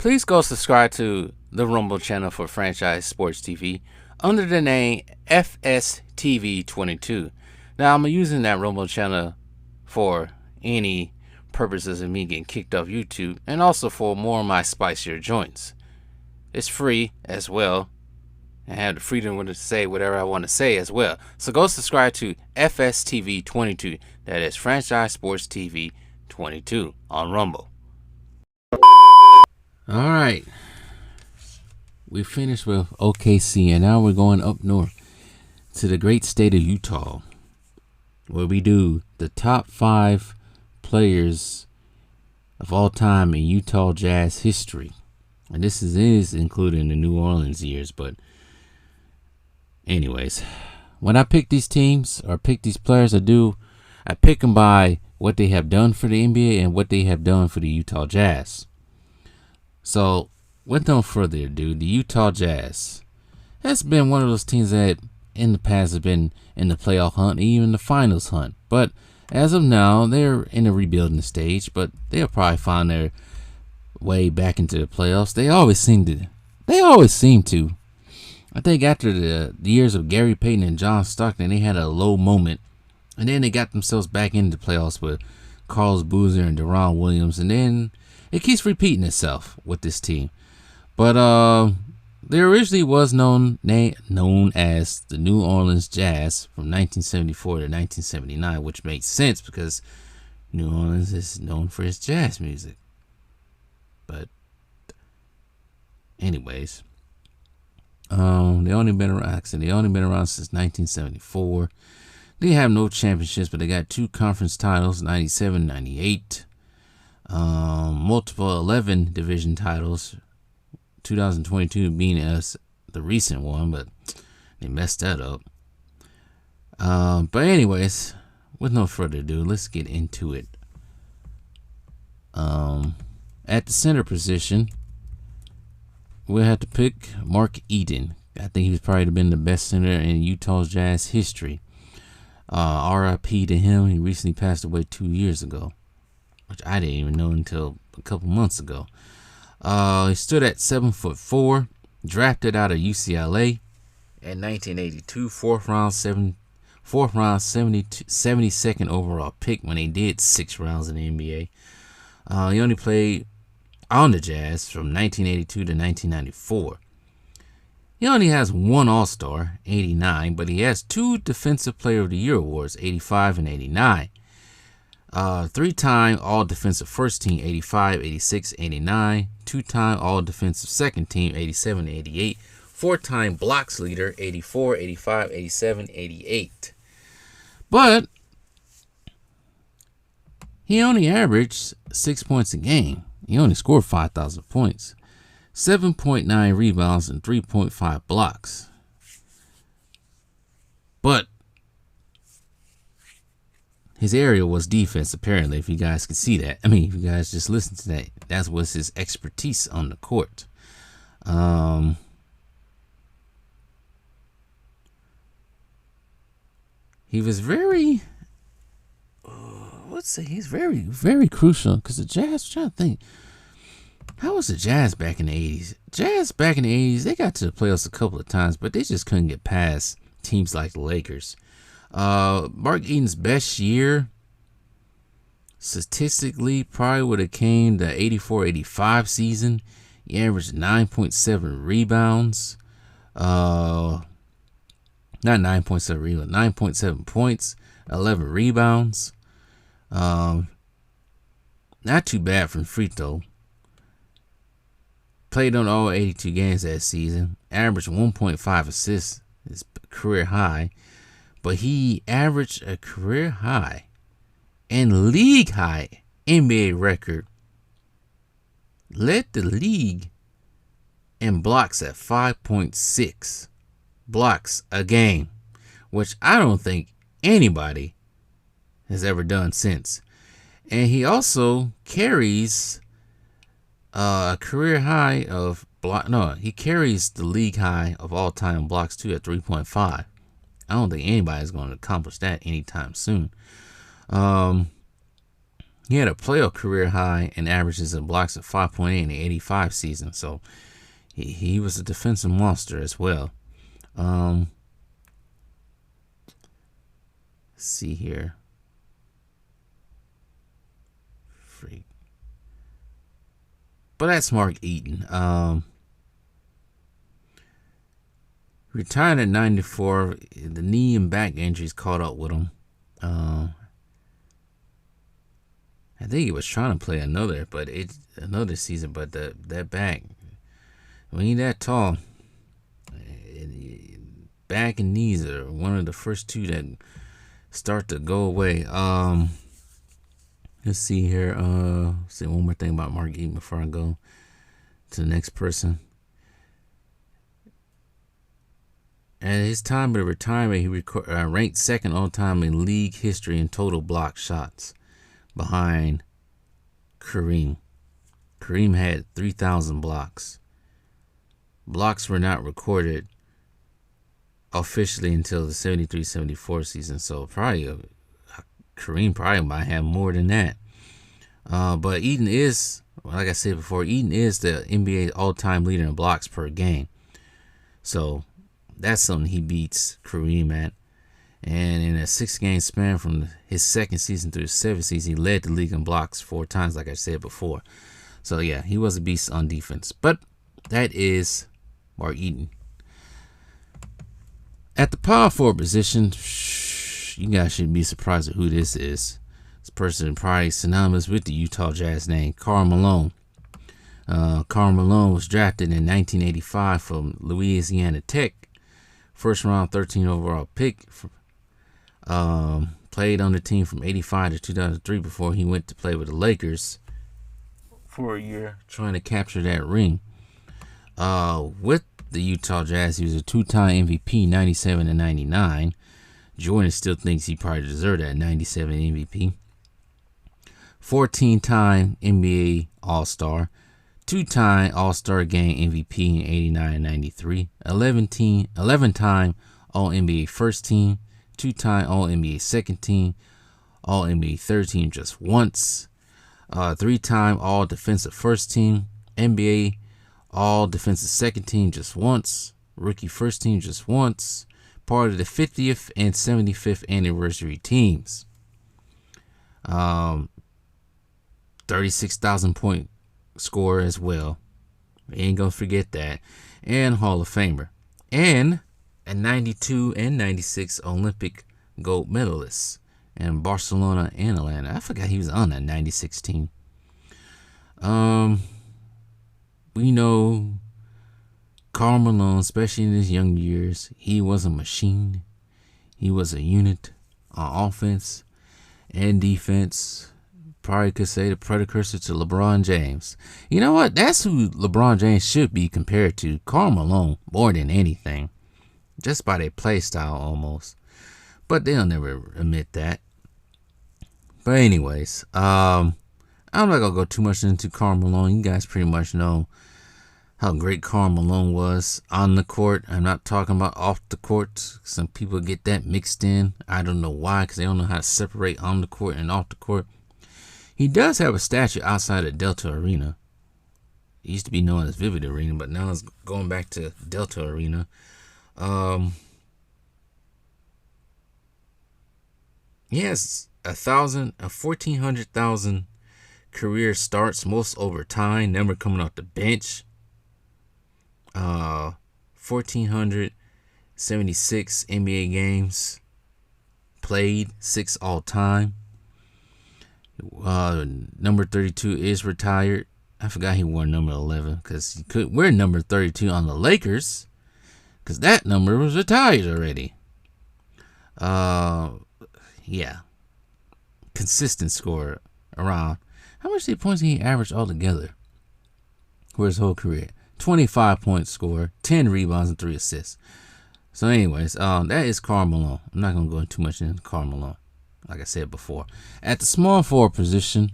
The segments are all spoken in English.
Please go subscribe to the Rumble channel for Franchise Sports TV under the name FSTV22. Now, I'm using that Rumble channel for any purposes of me getting kicked off YouTube and also for more of my spicier joints. It's free as well. I have the freedom to say whatever I want to say as well. So go subscribe to FSTV22. That is Franchise Sports TV 22 on Rumble. Alright. We finished with OKC and now we're going up north to the great state of Utah, where we do the top 5 players of all time in Utah Jazz history. And this is including the New Orleans years, but anyways, when I pick these teams or pick these players, I pick them by what they have done for the NBA and what they have done for the Utah Jazz. So, with no further ado, the Utah Jazz has been one of those teams that in the past have been in the playoff hunt, even the finals hunt. But as of now, they're in a rebuilding stage, but they'll probably find their way back into the playoffs. They always seem to. I think after the years of Gary Payton and John Stockton, they had a low moment. And then they got themselves back into the playoffs with Carlos Boozer and Deron Williams. And then it keeps repeating itself with this team. But they originally was known as the New Orleans Jazz from 1974 to 1979, which makes sense because New Orleans is known for its jazz music. But anyways, they only been around since 1974. They have no championships, but they got 2 conference titles, 97, 98. Multiple 11 division titles, 2022 being as the recent one, but they messed that up. But anyways, with no further ado, let's get into it. At the center position, we'll have to pick Mark Eaton. I think he's probably been the best center in Utah Jazz history. RIP to him. He recently passed away 2 years ago, which I didn't even know until a couple months ago. He stood at 7'4", drafted out of UCLA in 1982, fourth round, 72nd overall pick when they did 6 rounds in the NBA. He only played on the Jazz from 1982 to 1994. He only has 1 All-Star, 89, but he has 2 Defensive Player of the Year awards, 85 and 89. 3-time All-Defensive First Team, 85, 86, 89. 2-time All-Defensive Second Team, 87, 88. 4-time Blocks Leader, 84, 85, 87, 88. But he only averaged 6 points a game. He only scored 5,000 points. 7.9 rebounds and 3.5 blocks. But his area was defense, apparently, if you guys could see that. I mean, if you guys just listen to that, that was his expertise on the court. He was very, he's very, very crucial because the Jazz, I'm trying to think, how was the Jazz back in the 80s? Jazz back in the 80s, they got to the playoffs a couple of times, but they just couldn't get past teams like the Lakers. Mark Eaton's best year, statistically, probably would have came the 84-85 season. He averaged 9.7 rebounds. Not 9.7 rebounds, 9.7 points, 11 rebounds. Not too bad from free throw. Played on all 82 games that season. Averaged 1.5 assists, his career high. But he averaged a career high and league high NBA record. Led the league in blocks at 5.6 blocks a game, which I don't think anybody has ever done since. And he also carries a career high of he carries the league high of all time blocks too at 3.5. I don't think anybody's going to accomplish that anytime soon. He had a playoff career high in averages and blocks of 5.8 in the 85 season. So he was a defensive monster as well. Let's see here. Freak. But that's Mark Eaton. Retired at 94. The knee and back injuries caught up with him. I think he was trying to play another season, but that back, when he's that tall, back and knees are one of the first two that start to go away. Let's see here. Say one more thing about Mark Eaton before I go to the next person. At his time of retirement, he ranked second all time in league history in total block shots, behind Kareem. Kareem had 3,000 blocks. Blocks were not recorded officially until the 73-74 season, so Kareem probably might have more than that. But Eaton is, like I said before, Eaton is the NBA all-time leader in blocks per game. So that's something he beats Kareem at. And in a 6-game span from his second season through his 7th season, he led the league in blocks 4 times, like I said before. So yeah, he was a beast on defense. But that is Mark Eaton. At the power forward position, you guys shouldn't be surprised at who this is. This person probably synonymous with the Utah Jazz name, Karl Malone. Karl Malone was drafted in 1985 from Louisiana Tech. First round, 13 overall pick. Played on the team from 85 to 2003 before he went to play with the Lakers for a year, trying to capture that ring. With the Utah Jazz, he was a 2-time MVP, 97 and 99. Jordan still thinks he probably deserved that 97 MVP. 14-time NBA All-Star, 2-time All-Star Game MVP in 89 and 93. 11-time All-NBA First Team, 2-time All-NBA Second Team, All-NBA Third Team just once. 3-time All-Defensive First Team, NBA All-Defensive Second Team just once, Rookie First Team just once, part of the 50th and 75th anniversary teams. 36,000 point scorer as well. We ain't gonna forget that. And Hall of Famer. And a 92 and 96 Olympic gold medalist in Barcelona and Atlanta. I forgot he was on that 96 team. We know Karl Malone, especially in his young years, he was a machine. He was a unit on offense and defense. Probably could say the precursor to LeBron James. You know what? That's who LeBron James should be compared to. Karl Malone, more than anything. Just by their play style almost. But they'll never admit that. But anyways, I'm not going to go too much into Karl Malone. You guys pretty much know how great Karl Malone was on the court. I'm not talking about off the court. Some people get that mixed in. I don't know why, because they don't know how to separate on the court and off the court. He does have a statue outside of Delta Arena. It used to be known as Vivid Arena, but now it's going back to Delta Arena. He has 1,400,000 career starts, most over time, never coming off the bench. 1,476 NBA games played, 6 all time. Number 32 is retired. I forgot he wore number 11 because he could wear number 32 on the Lakers because that number was retired already. Yeah. Consistent scorer around. How much points did he average altogether for his whole career? 25 point score, 10 rebounds, and 3 assists. So anyways, that is Karl Malone. I'm not going to go too much into Karl Malone, like I said before. At the small forward position,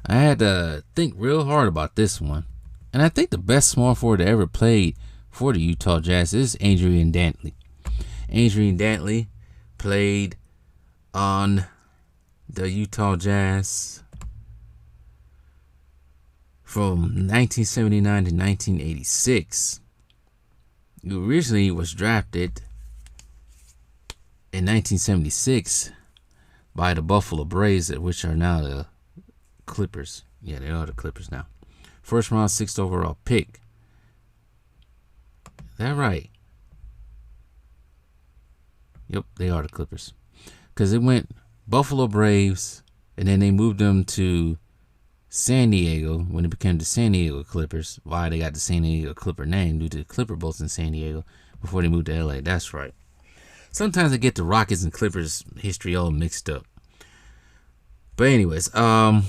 I had to think real hard about this one. And I think the best small forward that ever played for the Utah Jazz is Adrian Dantley. Adrian Dantley played on the Utah Jazz from 1979 to 1986. He originally was drafted in 1976 by the Buffalo Braves, which are now the Clippers. Yeah, they are the Clippers now. First round, 6th overall pick. Is that right? Yep, they are the Clippers. Because it went Buffalo Braves, and then they moved them to San Diego when it became the San Diego Clippers. Why they got the San Diego Clipper name due to the Clipper boats in San Diego before they moved to LA. That's right. Sometimes I get the Rockets and Clippers history all mixed up. But anyways, Andrew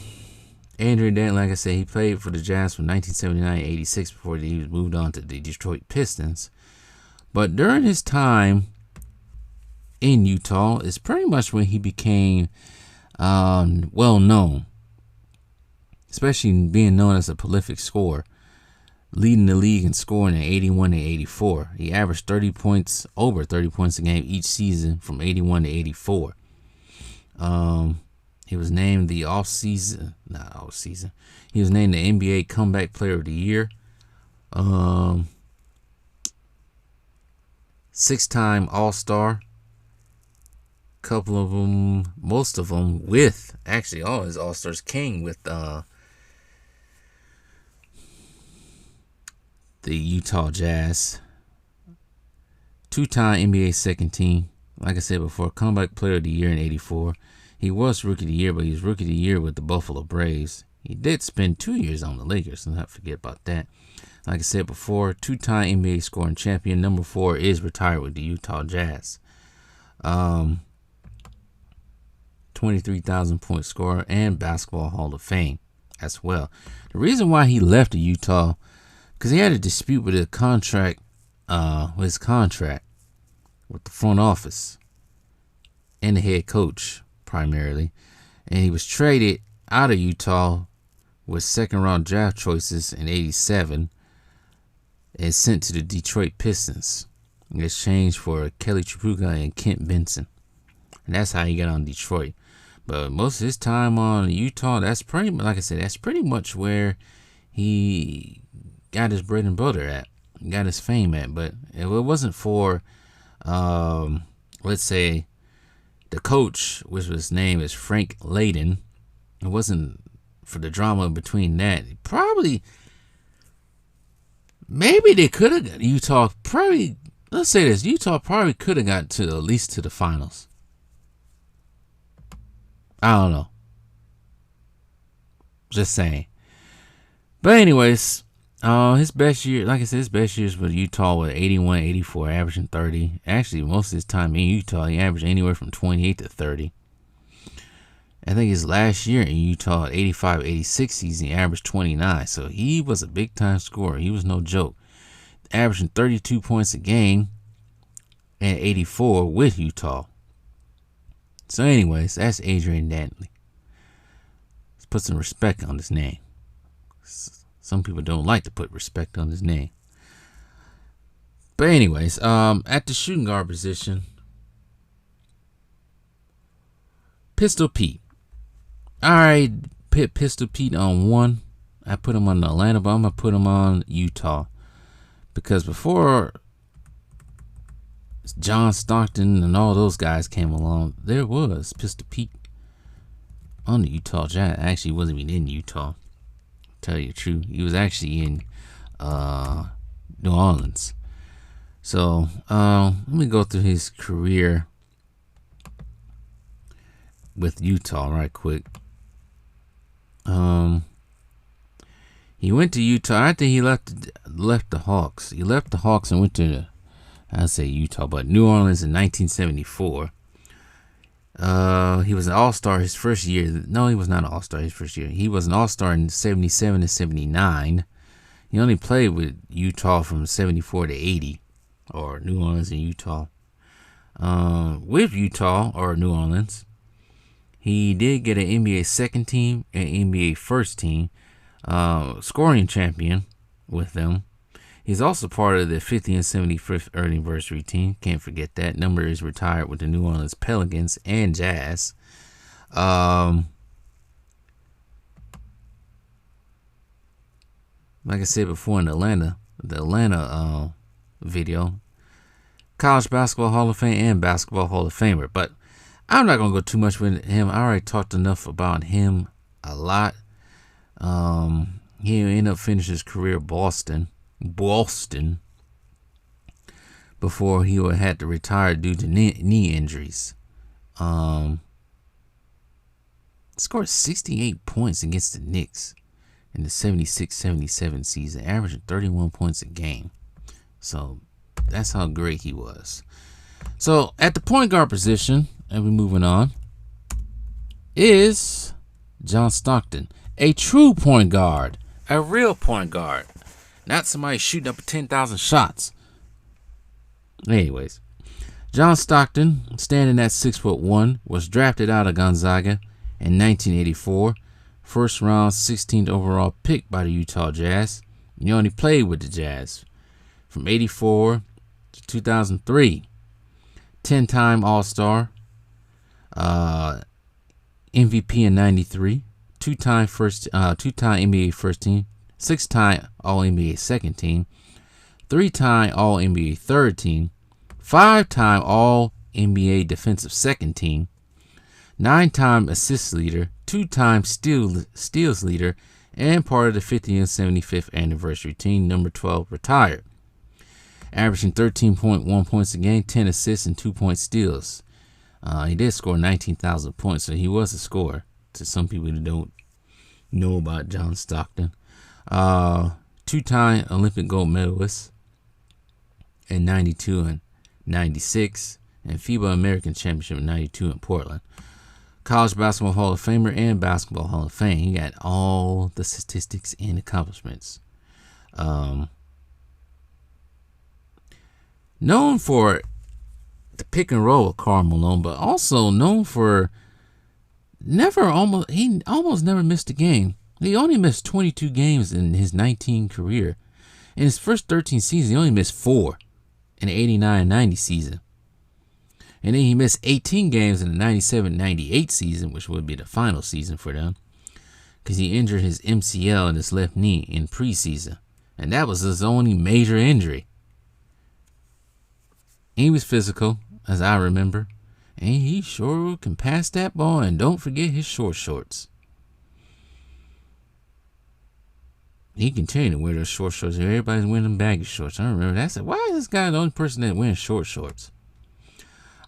Dantley, like I said, he played for the Jazz from 1979 to 86 before he was moved on to the Detroit Pistons. But during his time in Utah is pretty much when he became well known, especially being known as a prolific scorer, leading the league in scoring in 81 and 84. He averaged over 30 points a game each season from 81 to 84. He was named the He was named the NBA Comeback Player of the Year. 6-time All-Star. Couple of them, most of them with, actually all his All-Stars came with the Utah Jazz. 2-time NBA second team. Like I said before, Comeback Player of the Year in 84. He was Rookie of the Year, but he was Rookie of the Year with the Buffalo Braves. He did spend 2 years on the Lakers, so not forget about that. Like I said before, 2-time NBA scoring champion. Number 4 is retired with the Utah Jazz. 23,000 point scorer and Basketball Hall of Fame as well. The reason why he left the Utah, because he had a dispute with his contract with the front office and the head coach primarily, and he was traded out of Utah with 2nd round draft choices in 87 and sent to the Detroit Pistons in exchange for Kelly Tripucka and Kent Benson, and that's how he got on Detroit. But most of his time on Utah, that's pretty much where he got his bread and butter at, got his fame at. But if it wasn't for, let's say, the coach, which his name is Frank Layden, it wasn't for the drama between that, maybe they could have got Utah. Let's say this: Utah probably could have got to at least to the finals. I don't know. Just saying. But anyways, his best year, like I said, his best years with Utah were 81, 84, averaging 30. Actually, most of his time in Utah, he averaged anywhere from 28 to 30. I think his last year in Utah, 85, 86 season, he averaged 29. So he was a big-time scorer. He was no joke. Averaging 32 points a game and 84 with Utah. So anyways, that's Adrian Dantley. Let's put some respect on his name. Some people don't like to put respect on his name. But anyways, at the shooting guard position, Pistol Pete. I put Pistol Pete on 1. I put him on Atlanta, but I'm going to put him on Utah. Because before John Stockton and all those guys came along, there was Pistol Pete on the Utah Jazz. Actually, he wasn't even in Utah, tell you the truth. He was actually in New Orleans. So let me go through his career with Utah right quick. He went to Utah. I think he left the Hawks. He left the Hawks and went to Utah, but New Orleans in 1974. He was an All-Star his first year. No, he was not an All-Star his first year. He was an All-Star in 77 and 79. He only played with Utah from 74 to 80, or New Orleans and Utah. With Utah or New Orleans, he did get an NBA second team and NBA first team scoring champion with them. He's also part of the 50th and 75th anniversary team. Can't forget that. Number is retired with the New Orleans Pelicans and Jazz. like I said before in the Atlanta video, college basketball Hall of Fame and basketball Hall of Famer. But I'm not gonna go too much with him. I already talked enough about him a lot. He ended up finishing his career Boston, before he had to retire due to knee injuries. Scored 68 points against the Knicks in the 76-77 season, averaging 31 points a game. So that's how great he was. So at the point guard position, and we're moving on, is John Stockton, a true point guard, a real point guard, not somebody shooting up 10,000 shots. Anyways, John Stockton, standing at 6'1", was drafted out of Gonzaga in 1984, first round 16th overall pick by the Utah Jazz. He only played with the Jazz from 84 to 2003. 10-time All-Star, MVP in 93, two-time NBA first team, 6-time All-NBA second team, 3-time All-NBA third team, 5-time All-NBA defensive second team, 9-time assist leader, 2-time steals leader, and part of the 50th and 75th anniversary team. Number 12 retired, averaging 13.1 points a game, 10 assists, and 2-point steals. He did score 19,000 points, so he was a scorer. To some people who don't know about John Stockton, 2-time Olympic gold medalist in 92 and 96, and FIBA American Championship in 92 in Portland. College Basketball Hall of Famer and Basketball Hall of Fame. He got all the statistics and accomplishments. Known for the pick and roll with Karl Malone, but also known for he almost never missed a game. He only missed 22 games in his 19 career. In his first 13 seasons, he only missed 4 in the 89-90 season. And then he missed 18 games in the 97-98 season, which would be the final season for them, because he injured his MCL in his left knee in preseason. And that was his only major injury. He was physical, as I remember, and he sure can pass that ball, and don't forget his short shorts. He continued to wear those short shorts. Everybody's wearing them baggy shorts. I remember that. I said, why is this guy the only person that wearing short shorts?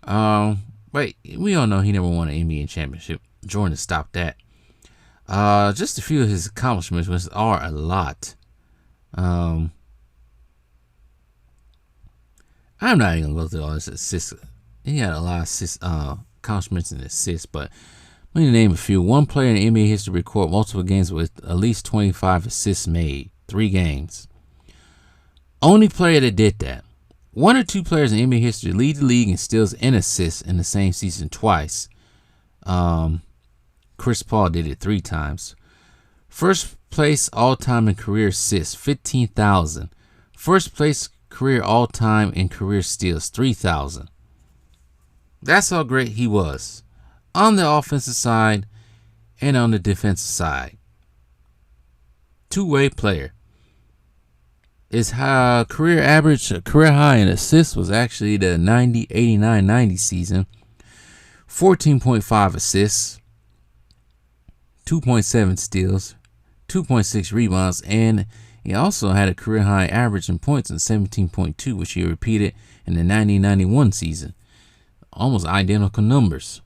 Wait, we all know he never won an NBA championship. Jordan stopped that. Just a few of his accomplishments, which are a lot. I'm not even gonna go through all this assists. He had a lot of assists, accomplishments and assists, but let me name a few. One player in NBA history to record multiple games with at least 25 assists made, 3 games. Only player that did that. 1 or 2 players in NBA history lead the league in steals and assists in the same season twice. Chris Paul did it 3 times. First place all-time in career assists, 15,000. First place career all-time in career steals, 3,000. That's how great he was on the offensive side and on the defensive side. Two-way player. His career high in assists was actually the 89-90 season. 14.5 assists, 2.7 steals, 2.6 rebounds, and he also had a career high average in points in 17.2, which he repeated in the 90-91 season. Almost identical numbers.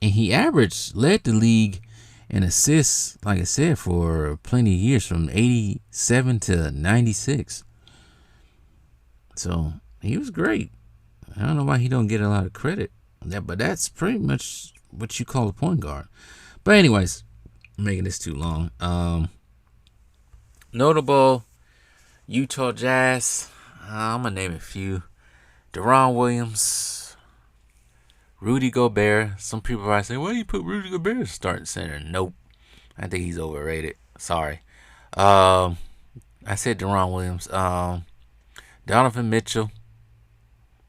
And he led the league in assists, like I said, for plenty of years, from 87 to 96. So he was great. I don't know why he don't get a lot of credit. But that's pretty much what you call a point guard. But anyways, I'm making this too long. Notable Utah Jazz. I'm going to name a few. Deron Williams. Rudy Gobert. Some people might say, why do you put Rudy Gobert as starting center? Nope. I think he's overrated. Sorry. I said Deron Williams. Donovan Mitchell.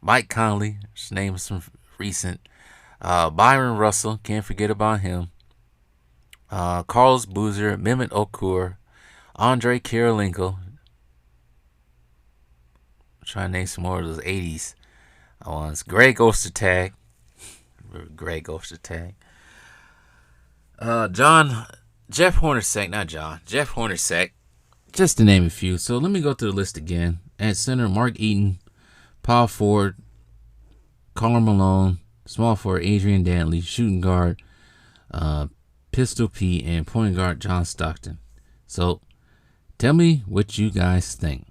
Mike Conley. Just name some recent. Byron Russell. Can't forget about him. Carlos Boozer. Mehmet Okur. Andre Kirilenko. Trying to name some more of those 80s ones. Greg Ostertag. Greg Ostertag. Jeff Hornacek, not John. Jeff Hornacek. Just to name a few. So let me go through the list again. At center, Mark Eaton. Power forward, Karl Malone. Small forward, Adrian Dantley. Shooting guard, Pistol Pete. And point guard, John Stockton. So tell me what you guys think.